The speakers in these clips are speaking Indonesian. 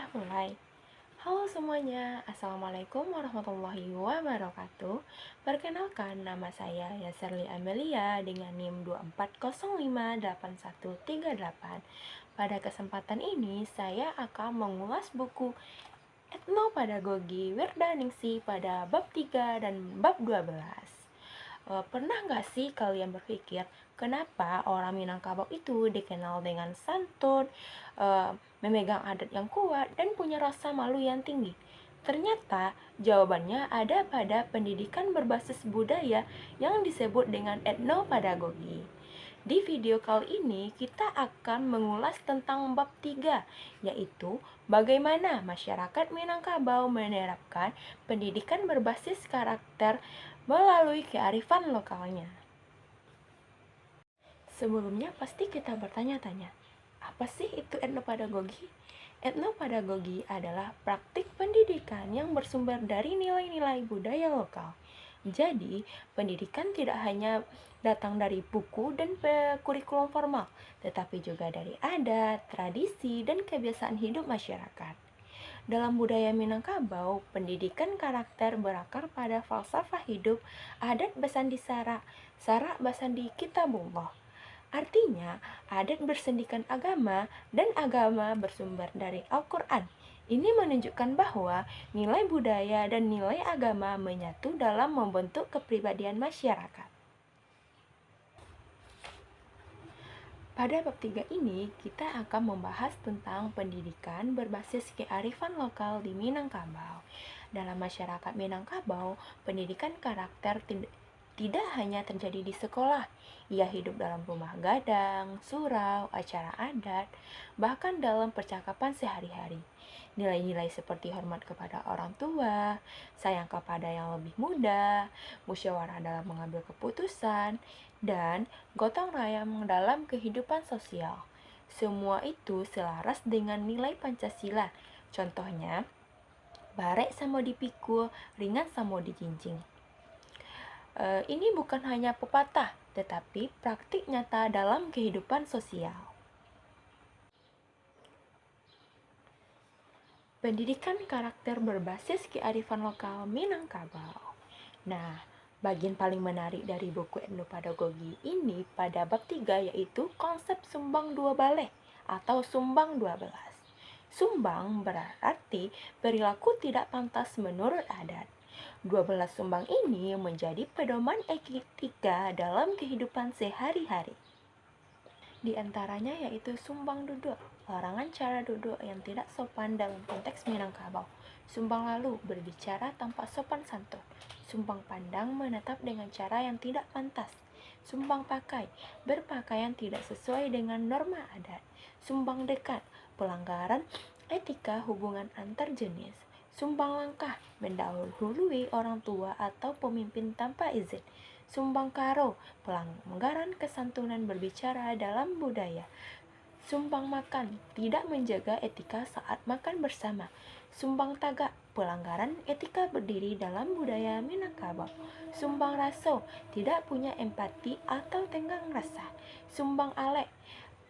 udah mulai. Halo semuanya, Assalamualaikum warahmatullahi wabarakatuh. Perkenalkan, nama saya Yasserli Amelia dengan NIM 24058138. Pada kesempatan ini, saya akan mengulas buku Etnopedagogi Wirdaningsih pada bab 3 dan bab 12. Pernah nggak sih kalian berpikir kenapa orang Minangkabau itu dikenal dengan santun, memegang adat yang kuat, dan punya rasa malu yang tinggi? Ternyata jawabannya ada pada pendidikan berbasis budaya yang disebut dengan etnopedagogi. Di video kali ini kita akan mengulas tentang bab 3, yaitu bagaimana masyarakat Minangkabau menerapkan pendidikan berbasis karakter melalui kearifan lokalnya. Sebelumnya pasti kita bertanya-tanya, apa sih itu etnopedagogi? Etnopedagogi adalah praktik pendidikan yang bersumber dari nilai-nilai budaya lokal. Jadi, pendidikan tidak hanya datang dari buku dan kurikulum formal, tetapi juga dari adat, tradisi, dan kebiasaan hidup masyarakat. Dalam budaya Minangkabau, pendidikan karakter berakar pada falsafah hidup, adat Basandi Sara, Sara Basandi Kitabullah. Artinya, adat bersendikan agama dan agama bersumber dari Al-Quran. Ini menunjukkan bahwa nilai budaya dan nilai agama menyatu dalam membentuk kepribadian masyarakat. Pada bab 3 ini, kita akan membahas tentang pendidikan berbasis kearifan lokal di Minangkabau. Dalam masyarakat Minangkabau, pendidikan karakter tidak hanya terjadi di sekolah. Ia hidup dalam rumah gadang, surau, acara adat, bahkan dalam percakapan sehari-hari. Nilai-nilai seperti hormat kepada orang tua, sayang kepada yang lebih muda, musyawarah dalam mengambil keputusan, dan gotong royong dalam kehidupan sosial. Semua itu selaras dengan nilai Pancasila. Contohnya, barek samo dipikul, ringan samo dijinjing. Ini bukan hanya pepatah, tetapi praktik nyata dalam kehidupan sosial. Pendidikan karakter berbasis kearifan lokal Minangkabau. Nah, bagian paling menarik dari buku etnopedagogi ini pada bab 3 yaitu konsep sumbang dua baleh atau sumbang 12. Sumbang berarti perilaku tidak pantas menurut adat. 12 sumbang ini menjadi pedoman etika dalam kehidupan sehari-hari. Di antaranya yaitu sumbang duduk, larangan cara duduk yang tidak sopan dalam konteks Minangkabau. Sumbang lalu, berbicara tanpa sopan santun. Sumbang pandang, menatap dengan cara yang tidak pantas. Sumbang pakai, berpakaian tidak sesuai dengan norma adat. Sumbang dekat, pelanggaran etika hubungan antar jenis. Sumbang langkah, mendahului orang tua atau pemimpin tanpa izin. Sumbang karo, pelanggaran kesantunan berbicara dalam budaya. Sumbang makan, tidak menjaga etika saat makan bersama. Sumbang tagak, pelanggaran etika berdiri dalam budaya Minangkabau. Sumbang raso, tidak punya empati atau tenggang rasa. Sumbang alek,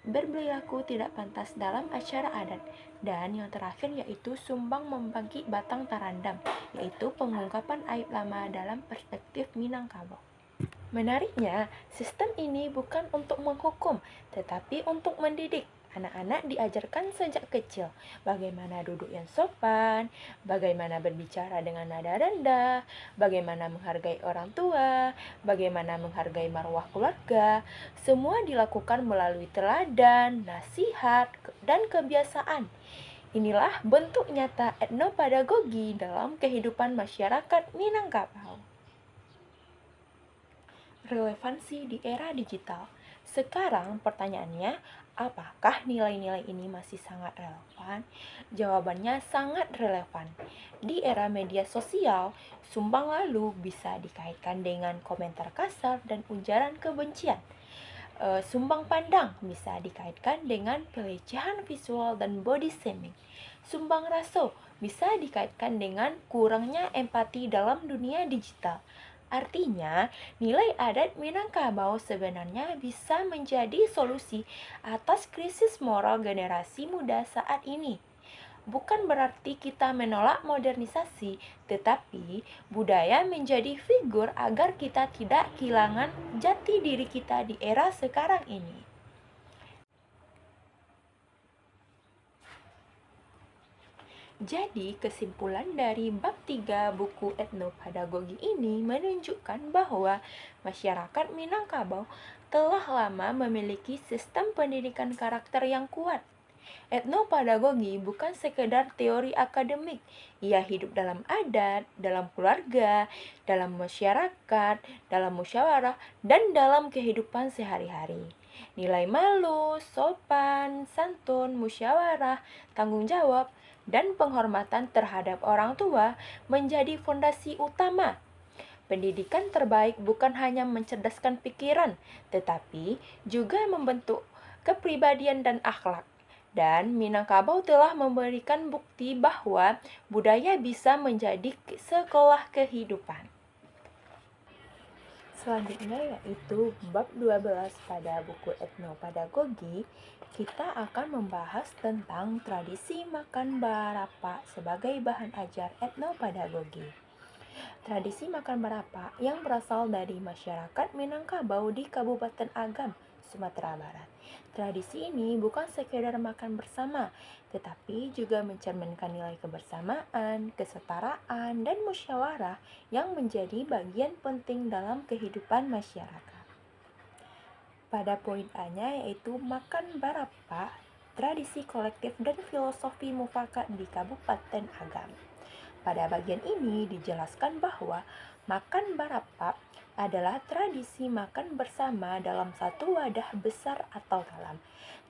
berperilaku tidak pantas dalam acara adat. Dan yang terakhir yaitu sumbang membangkit batang tarandam, yaitu pengungkapan aib lama dalam perspektif Minangkabau. Menariknya, sistem ini bukan untuk menghukum, tetapi untuk mendidik. Anak-anak diajarkan sejak kecil bagaimana duduk yang sopan, bagaimana berbicara dengan nada rendah, bagaimana menghargai orang tua, bagaimana menghargai marwah keluarga. Semua dilakukan melalui teladan, nasihat, dan kebiasaan. Inilah bentuk nyata etnopedagogi dalam kehidupan masyarakat Minangkabau. Relevansi di era digital. Sekarang pertanyaannya, apakah nilai-nilai ini masih sangat relevan? Jawabannya sangat relevan. Di era media sosial, sumbang lalu bisa dikaitkan dengan komentar kasar dan ujaran kebencian. Sumbang pandang bisa dikaitkan dengan pelecehan visual dan body shaming. Sumbang raso bisa dikaitkan dengan kurangnya empati dalam dunia digital. Artinya, nilai adat Minangkabau sebenarnya bisa menjadi solusi atas krisis moral generasi muda saat ini. bukan berarti kita menolak modernisasi, tetapi budaya menjadi figur agar kita tidak kehilangan jati diri kita di era sekarang ini. Jadi, kesimpulan dari bab 3 buku etnopedagogi ini menunjukkan bahwa masyarakat Minangkabau telah lama memiliki sistem pendidikan karakter yang kuat. Etnopedagogi bukan sekedar teori akademik. Ia hidup dalam adat, dalam keluarga, dalam masyarakat, dalam musyawarah, dan dalam kehidupan sehari-hari. Nilai malu, sopan, santun, musyawarah, tanggung jawab, dan penghormatan terhadap orang tua menjadi fondasi utama. Pendidikan terbaik bukan hanya mencerdaskan pikiran, tetapi juga membentuk kepribadian dan akhlak. Dan Minangkabau telah memberikan bukti bahwa budaya bisa menjadi sekolah kehidupan. Selanjutnya yaitu bab 12 pada buku etnopedagogi, kita akan membahas tentang tradisi makan barapa sebagai bahan ajar etnopedagogi. Tradisi makan barapa yang berasal dari masyarakat Minangkabau di Kabupaten Agam, Sumatera Barat. Tradisi ini bukan sekedar makan bersama, tetapi juga mencerminkan nilai kebersamaan, kesetaraan, dan musyawarah yang menjadi bagian penting dalam kehidupan masyarakat. Pada poin A-nya yaitu makan barapa, tradisi kolektif dan filosofi mufakat di Kabupaten Agam. Pada bagian ini dijelaskan bahwa makan barapa adalah tradisi makan bersama dalam satu wadah besar atau dalam.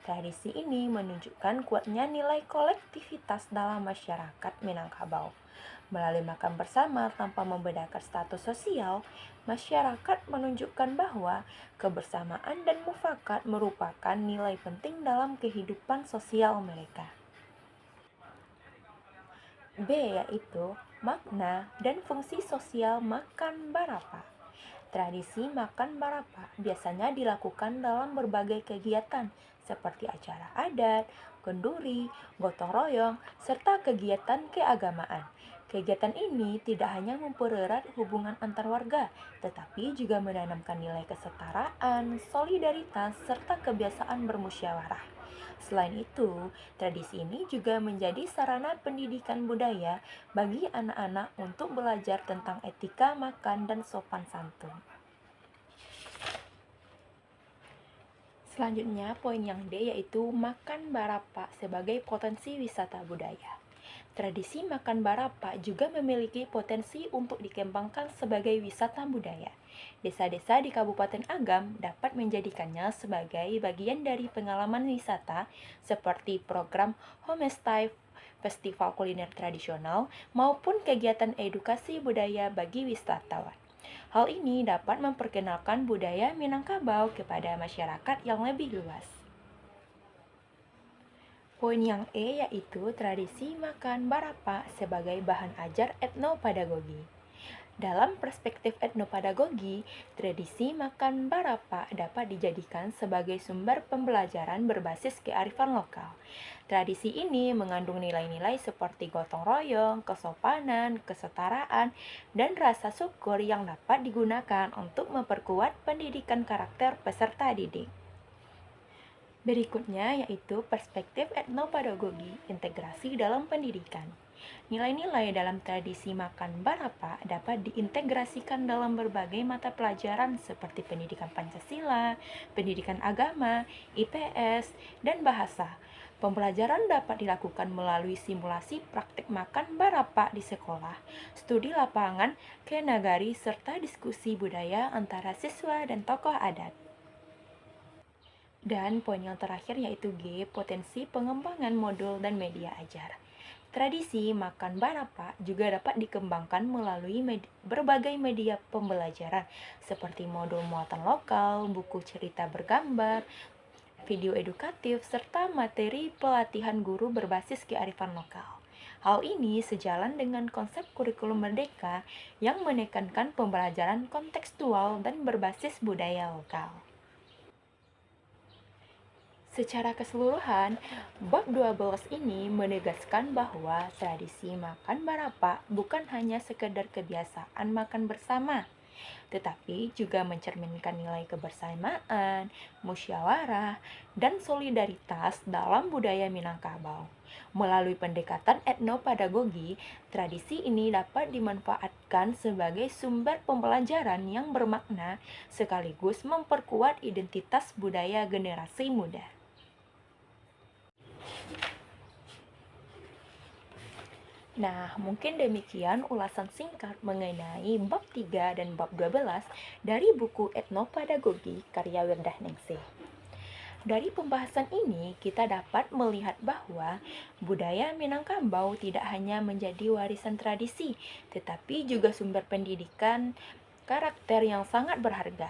Tradisi ini menunjukkan kuatnya nilai kolektivitas dalam masyarakat Minangkabau. Melalui makan bersama tanpa membedakan status sosial, masyarakat menunjukkan bahwa kebersamaan dan mufakat merupakan nilai penting dalam kehidupan sosial mereka. B yaitu makna dan fungsi sosial makan barapa. Tradisi makan barapa biasanya dilakukan dalam berbagai kegiatan seperti acara adat, kenduri, gotong royong, serta kegiatan keagamaan. Kegiatan ini tidak hanya mempererat hubungan antar warga, tetapi juga menanamkan nilai kesetaraan, solidaritas, serta kebiasaan bermusyawarah. Selain itu, tradisi ini juga menjadi sarana pendidikan budaya bagi anak-anak untuk belajar tentang etika makan dan sopan santun. Selanjutnya, poin yang D yaitu makan barapa sebagai potensi wisata budaya. Tradisi makan barapa juga memiliki potensi untuk dikembangkan sebagai wisata budaya. Desa-desa di Kabupaten Agam dapat menjadikannya sebagai bagian dari pengalaman wisata seperti program homestay, festival kuliner tradisional, maupun kegiatan edukasi budaya bagi wisatawan. Hal ini dapat memperkenalkan budaya Minangkabau kepada masyarakat yang lebih luas. Poin yang E yaitu tradisi makan barapa sebagai bahan ajar etnopedagogi. Dalam perspektif etnopedagogi, tradisi makan barapa dapat dijadikan sebagai sumber pembelajaran berbasis kearifan lokal. Tradisi ini mengandung nilai-nilai seperti gotong royong, kesopanan, kesetaraan, dan rasa syukur yang dapat digunakan untuk memperkuat pendidikan karakter peserta didik. Berikutnya yaitu perspektif etnopedagogi, integrasi dalam pendidikan. Nilai-nilai dalam tradisi makan barapa dapat diintegrasikan dalam berbagai mata pelajaran seperti pendidikan Pancasila, pendidikan agama, IPS, dan bahasa. Pembelajaran dapat dilakukan melalui simulasi praktik makan barapa di sekolah, studi lapangan ke nagari, serta diskusi budaya antara siswa dan tokoh adat. Dan poin yang terakhir yaitu G, potensi pengembangan modul dan media ajar. Tradisi makan barapa juga dapat dikembangkan melalui berbagai media pembelajaran seperti modul muatan lokal, buku cerita bergambar, video edukatif, serta materi pelatihan guru berbasis kearifan lokal. Hal ini sejalan dengan konsep kurikulum merdeka yang menekankan pembelajaran kontekstual dan berbasis budaya lokal. Secara keseluruhan, bab 12 ini menegaskan bahwa tradisi makan barapa bukan hanya sekedar kebiasaan makan bersama, tetapi juga mencerminkan nilai kebersamaan, musyawarah, dan solidaritas dalam budaya Minangkabau. Melalui pendekatan etnopedagogi, tradisi ini dapat dimanfaatkan sebagai sumber pembelajaran yang bermakna sekaligus memperkuat identitas budaya generasi muda. Nah, mungkin demikian ulasan singkat mengenai bab 3 dan bab 12 dari buku Etnopedagogi karya Wirdah Ningsih. Dari pembahasan ini, kita dapat melihat bahwa budaya Minangkabau tidak hanya menjadi warisan tradisi, tetapi juga sumber pendidikan karakter yang sangat berharga.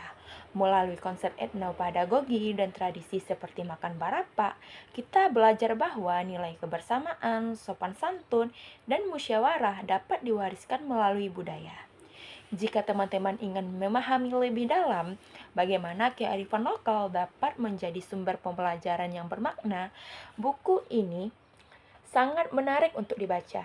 Melalui konsep etnopedagogi dan tradisi seperti makan barapa, kita belajar bahwa nilai kebersamaan, sopan santun, dan musyawarah dapat diwariskan melalui budaya. Jika teman-teman ingin memahami lebih dalam bagaimana kearifan lokal dapat menjadi sumber pembelajaran yang bermakna, buku ini sangat menarik untuk dibaca.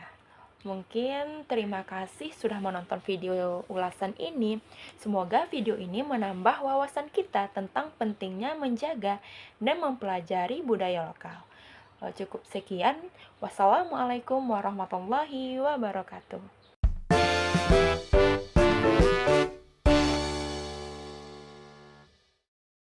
Mungkin terima kasih sudah menonton video ulasan ini. Semoga video ini menambah wawasan kita tentang pentingnya menjaga dan mempelajari budaya lokal. Cukup sekian. Wassalamualaikum warahmatullahi wabarakatuh.